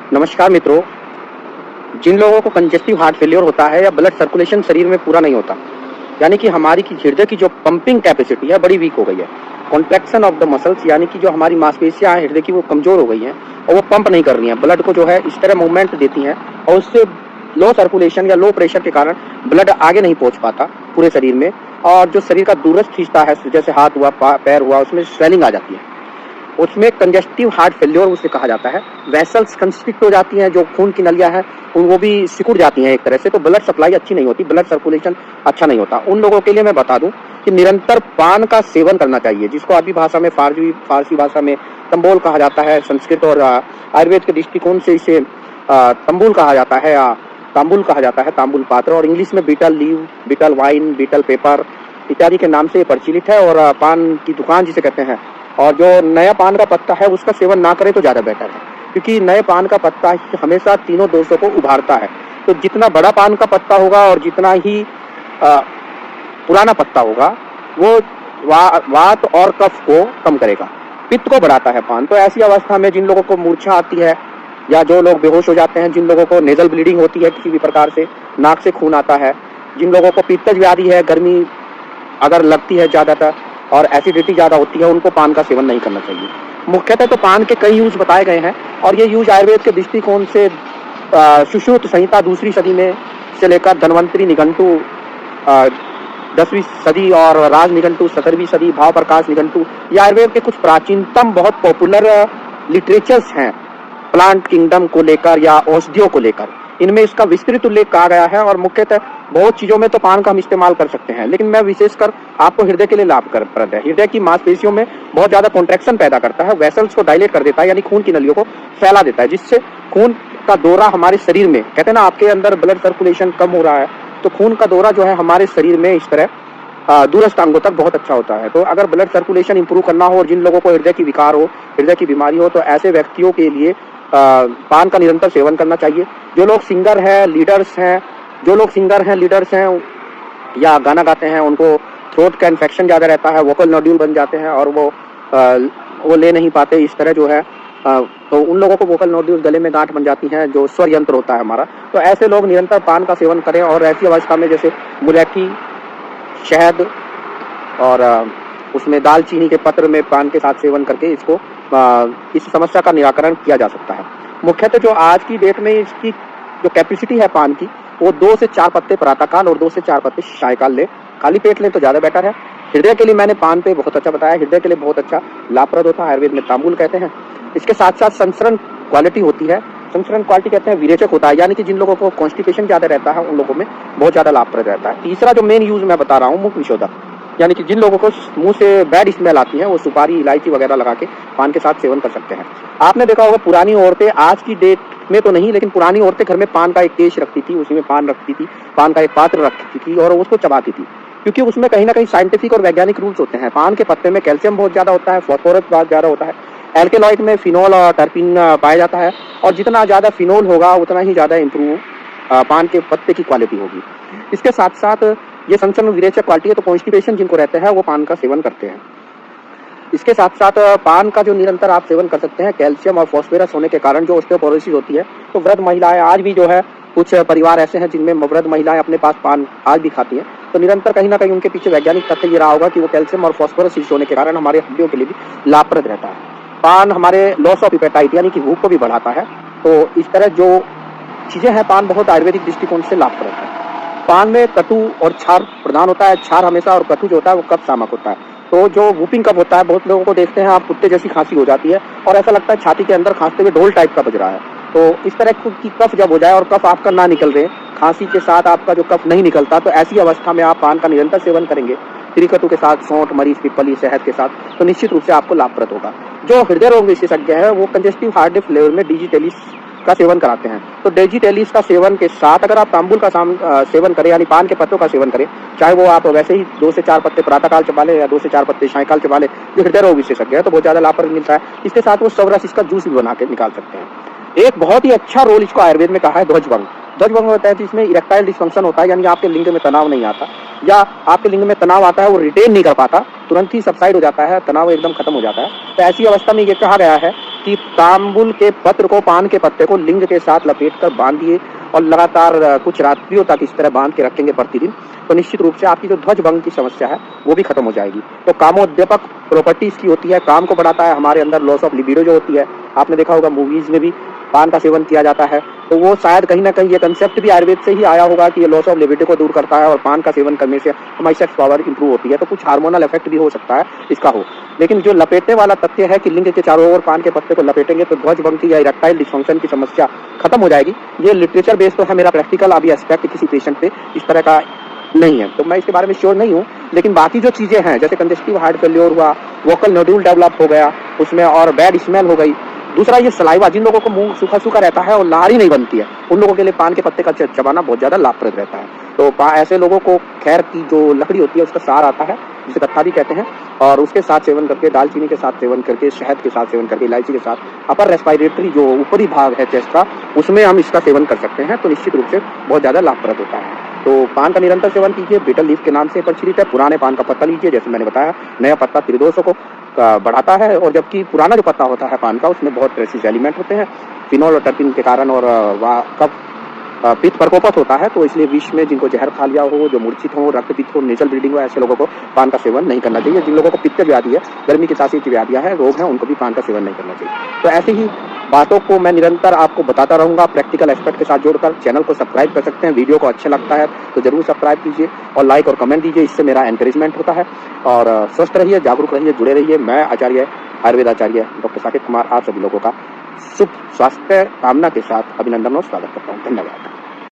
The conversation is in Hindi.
नमस्कार मित्रों। जिन लोगों को कंजेस्टिव हार्ट फेलियर होता है या ब्लड सर्कुलेशन शरीर में पूरा नहीं होता, यानी कि हमारी हृदय की जो पंपिंग कैपेसिटी है बड़ी वीक हो गई है, कॉन्ट्रैक्शन ऑफ द मसल्स, यानी कि जो हमारी मांसपेशियां हैं हृदय की वो कमजोर हो गई हैं और वो पंप नहीं कर रही हैं, ब्लड को जो है इस तरह मूवमेंट देती हैं और उससे लो सर्कुलेशन या लो प्रेशर के कारण ब्लड आगे नहीं पहुंच पाता पूरे शरीर में, और जो शरीर का दूरस्थ हिस्सा है जैसे हाथ हुआ, पैर हुआ, उसमें स्वेलिंग आ जाती है। उसमें कंजेस्टिव हार्ट फेल्योर उसे कहा जाता है। वेसल्स कंस्ट्रिक्ट हो जाती हैं, जो खून की नलियां हैं वो भी सिकुड़ जाती हैं एक तरह से, तो ब्लड सप्लाई अच्छी नहीं होती, ब्लड सर्कुलेशन अच्छा नहीं होता। उन लोगों के लिए मैं बता दूं कि निरंतर पान का सेवन करना चाहिए, जिसको अरबी भाषा में फारसी भाषा में तंबोल कहा जाता है, संस्कृत और आयुर्वेद के दृष्टिकोण से इसे तंबूल कहा जाता है या तांबुल कहा जाता है, तांबुल पात्र, और इंग्लिश में betel leaf, betel vine, betel pepper इत्यादि के नाम से प्रचलित है। और पान की दुकान जिसे कहते हैं, और जो नया पान का पत्ता है उसका सेवन ना करें तो ज़्यादा बेटर है, क्योंकि नए पान का पत्ता हमेशा तीनों दोषों को उभारता है। तो जितना बड़ा पान का पत्ता होगा और जितना ही पुराना पत्ता होगा वो वात और कफ को कम करेगा, पित्त को बढ़ाता है पान। तो ऐसी अवस्था में जिन लोगों को मूर्छा आती है या जो लोग बेहोश हो जाते हैं, जिन लोगों को नेजल ब्लीडिंग होती है, किसी भी प्रकार से नाक से खून आता है, जिन लोगों को पित्तज व्याधि है, गर्मी अगर लगती है ज़्यादातर और एसिडिटी ज़्यादा होती है, उनको पान का सेवन नहीं करना चाहिए। मुख्यतः तो पान के कई यूज बताए गए हैं और ये यूज आयुर्वेद के दृष्टिकोण से सुश्रुत संहिता 2वीं सदी में से लेकर धन्वंतरी निघंटु 10वीं सदी और राज निघंटु 17वीं सदी, भाव प्रकाश निघंटु, ये आयुर्वेद के कुछ प्राचीनतम बहुत पॉपुलर लिटरेचर्स हैं प्लांट किंगडम को लेकर या औषधियों को लेकर। इनमें इसका विस्तृत उल्लेख कहा गया है और मुख्यतः बहुत चीजों में तो पान का हम इस्तेमाल कर सकते हैं, लेकिन मैं विशेषकर आपको हृदय के लिए लाभप्रद है। हृदय की मांसपेशियों में बहुत ज्यादा कॉन्ट्रैक्शन पैदा करता है, वेसल्स को डायलेट कर देता है, यानी खून की नलियों को फैला देता है, जिससे खून का दौरा हमारे शरीर में, कहते हैं ना आपके अंदर ब्लड सर्कुलेशन कम हो रहा है, तो खून का दौरा जो है हमारे शरीर में इस तरह दूरस्थ अंगों तक बहुत अच्छा होता है। तो अगर ब्लड सर्कुलेशन इंप्रूव करना हो और जिन लोगों को हृदय की विकार हो, हृदय की बीमारी हो, तो ऐसे व्यक्तियों के लिए पान का निरंतर सेवन करना चाहिए। जो लोग सिंगर हैं, लीडर्स हैं या गाना गाते हैं, उनको थ्रोट का इन्फेक्शन ज़्यादा रहता है, वोकल नोड्यूल बन जाते हैं और वो ले नहीं पाते, इस तरह जो है तो उन लोगों को वोकल नोड्यूल गले में गांठ बन जाती हैं, जो स्वर यंत्र होता है हमारा। तो ऐसे लोग निरंतर पान का सेवन करें और ऐसी अवस्था में जैसे मुलैठी, शहद और उसमें दालचीनी के पत्र में पान के साथ सेवन करके इसको इस समस्या का निराकरण किया जा सकता है। मुख्यतः जो आज की डेट में इसकी जो कैपेसिटी है पान की, वो 2 से 4 पत्ते प्रातःकाल और 2 से 4 पत्ते सायंकाल ले, खाली पेट लें तो ज़्यादा बेटर है। हृदय के लिए मैंने पान पे बहुत अच्छा बताया, हृदय के लिए बहुत अच्छा लाभप्रद होता है, आयुर्वेद में तांबुल कहते हैं। इसके साथ साथ संसरण क्वालिटी होती है, संसरण क्वालिटी कहते हैं विरेचक होता है, यानी कि जिन लोगों को कॉन्स्टिपेशन ज़्यादा रहता है उन लोगों में बहुत ज़्यादा लाभप्रद रहता है। तीसरा जो मेन यूज मैं बता रहा हूँ, मुख विशोधक, यानी कि जिन लोगों को मुंह से बैड स्मेल आती है, वो सुपारी, इलायची वगैरह लगा के पान के साथ सेवन कर सकते हैं। आपने देखा होगा पुरानी औरतें, आज की डेट में तो नहीं, लेकिन पुरानी औरतें घर में पान का एक केश रखती थी, उसी में पान रखती थी, पान का एक पात्र रखती थी और उसको चबाती थी, क्योंकि उसमें कहीं ना कहीं साइंटिफिक और वैज्ञानिक रूल्स होते हैं। पान के पत्ते में कैल्शियम बहुत ज्यादा होता है, फॉस्फोरस बहुत ज्यादा होता है, एल्केलॉइड में फिनोल और टर्पिन पाया जाता है, और जितना ज्यादा फिनोल होगा उतना ही ज्यादा इंप्रूव पान के पत्ते की क्वालिटी होगी। इसके साथ साथ ये संसरण विरेचक क्वालिटी है, तो कॉन्स्टिपेशन जिनको रहते हैं वो पान का सेवन करते हैं। इसके साथ साथ पान का जो निरंतर आप सेवन कर सकते हैं, कैल्शियम और फॉस्फोरस होने के कारण जो ऑस्टियोपोरोसिस होती है, तो वृद्ध महिलाएं आज भी जो है, कुछ परिवार ऐसे हैं जिनमें वृद्ध महिलाएं अपने पास पान आज भी खाती हैं, तो निरंतर कहीं ना कहीं उनके पीछे वैज्ञानिक तथ्य ये रहा होगा कि वो कैल्शियम और फॉस्फोरस होने के कारण हमारे हड्डियों के लिए भी लाभप्रद रहता है। पान हमारे लॉस ऑफ एपेटाइट यानी कि भूख को भी बढ़ाता है। तो इस तरह जो चीजें हैं, पान बहुत आयुर्वेदिक दृष्टिकोण से लाभप्रद है। पान में कटु और क्षार प्रधान होता है, क्षार हमेशा, और कटु जो होता है वो कफ शामक होता है। तो जो वूपिंग कफ होता है, बहुत लोगों को देखते हैं आप, कुत्ते जैसी खांसी हो जाती है और ऐसा लगता है छाती के अंदर खांसते हुए ढोल टाइप का बज रहा है। तो इस तरह की कफ जब हो जाए और कफ आपका ना निकल रहे, खांसी के साथ आपका जो कफ नहीं निकलता, तो ऐसी अवस्था में आप पान का निरंतर सेवन करेंगे त्रिकटु के साथ, सौंठ, मरीच, पिपली, शहद के साथ, तो निश्चित रूप से आपको लाभप्रद होगा। जो हृदय रोग विशेषज्ञ है वो कंजेस्टिव हार्ट फ्लेवर में डिजिटेलिस का सेवन कराते हैं। तो डिजिटेलिस का सेवन के साथ अगर आप तांबुल का सेवन करें, यानी पान के पत्तों का सेवन करें, चाहे वो आप वैसे ही 2 से 4 पत्ते प्रातःकाल चबा ले या 2 से 4 पत्ते सायंकाल चबा ले, जो हृदय रोग विशेषज्ञ है तो बहुत ज्यादा लाभप्रद मिलता है। इसके साथ वो सवरस इसका जूस भी बना के निकाल सकते हैं। एक बहुत ही अच्छा रोल इसको आयुर्वेद में कहा है ध्वजभंग। ध्वजभंग होता है जिसमें इरेक्टाइल डिस्फंक्शन होता है, यानी आपके लिंग में तनाव नहीं आता, या आपके लिंग में तनाव आता है वो रिटेन नहीं कर पाता, तुरंत ही सबसाइड हो जाता है, तनाव एकदम खत्म हो जाता है। तो ऐसी अवस्था में ये कहा गया है कि तांबुल के पत्र को, पान के पत्ते को लिंग के साथ लपेटकर बांधिए और लगातार कुछ रात्रियों तक इस तरह बांध के रखेंगे प्रतिदिन, तो निश्चित रूप से आपकी जो ध्वज भंग की समस्या है वो भी खत्म हो जाएगी। तो कामोद्दीपक प्रॉपर्टी इसकी होती है, काम को बढ़ाता है, हमारे अंदर लॉस ऑफ लिबिडो जो होती है, आपने देखा होगा मूवीज में भी पान का सेवन किया जाता है, तो वो शायद कहीं ना कहीं ये कंसेप्ट भी आयुर्वेद से ही आया होगा कि ये लॉस ऑफ लिबिडो को दूर करता है और पान का सेवन करने से हमारी सेक्स पावर इंप्रूव होती है। तो कुछ हार्मोनल इफेक्ट भी हो सकता है इसका हो, लेकिन जो लपेटने वाला तथ्य है कि लिंग के चारों ओर पान के पत्ते को लपेटेंगे तो ध्वज भंग की या इरेक्टाइल डिस्फंक्शन की समस्या खत्म हो जाएगी। ये लिटरेचर बेस्ड तो है, मेरा प्रैक्टिकल अभी एस्पेक्ट किसी पेशेंट पे इस तरह का नहीं है, तो मैं इसके बारे में श्योर नहीं हूँ। लेकिन बाकी जो चीजें हैं, जैसे कंजेस्टिव हार्ट फेल्योर हुआ, वोकल नोड्यूल डेवलप हो गया उसमें, और बैड स्मेल हो गई। दूसरा ये सलाइवा, जिन लोगों को मुंह सूखा सूखा रहता है और लार ही नहीं बनती है, उन लोगों के लिए पान के पत्ते का चबाना बहुत ज्यादा लाभप्रद रहता है। तो ऐसे लोगों को खैर की जो लकड़ी होती है उसका सार आता है, जिसे कत्था भी कहते हैं, और उसके साथ सेवन करके, दालचीनी के साथ सेवन करके, शहद के साथ सेवन करके, इलायची के साथ, अपर रेस्पिरेटरी जो ऊपरी भाग है चेस्ट का, उसमें हम इसका सेवन कर सकते हैं, तो निश्चित रूप से बहुत ज्यादा लाभप्रद होता है। तो पान का निरंतर सेवन कीजिए, बीटल लीफ के नाम से प्रचलित है। पुराने पान का पत्ता लीजिए, जैसे मैंने बताया, नया पत्ता त्रिदोषों को बढ़ाता है, और जबकि पुराना जो पत्ता होता है पान का उसमें बहुत ट्रेसिस एलिमेंट होते हैं फिनॉल और टर्पिन के कारण, और कब पित्त प्रकोपत होता है, तो इसलिए विष में जिनको जहर खा लिया हो, जो मूर्छित हो, रक्तपित्त हो, नेजल ब्लीडिंग हो, ऐसे लोगों को पान का सेवन नहीं करना चाहिए। जिन लोगों को पित्त व्याधि है, गर्मी की तासीर की व्याधियां है, रोग है, उनको भी पान का सेवन नहीं करना चाहिए। तो ऐसे ही बातों को मैं निरंतर आपको बताता रहूंगा प्रैक्टिकल एस्पेक्ट के साथ जोड़कर। चैनल को सब्सक्राइब कर सकते हैं, वीडियो को अच्छा लगता है तो जरूर सब्सक्राइब कीजिए और लाइक और कमेंट दीजिए, इससे मेरा एनकरेजमेंट होता है। और स्वस्थ रहिए, जागरूक रहिए, जुड़े रहिए। मैं आचार्य, आयुर्वेद आचार्य डॉक्टर साकेत कुमार आप सभी लोगों का शुभ स्वास्थ्य कामना के साथ अभिनंदन और स्वागत करता हूँ। धन्यवाद।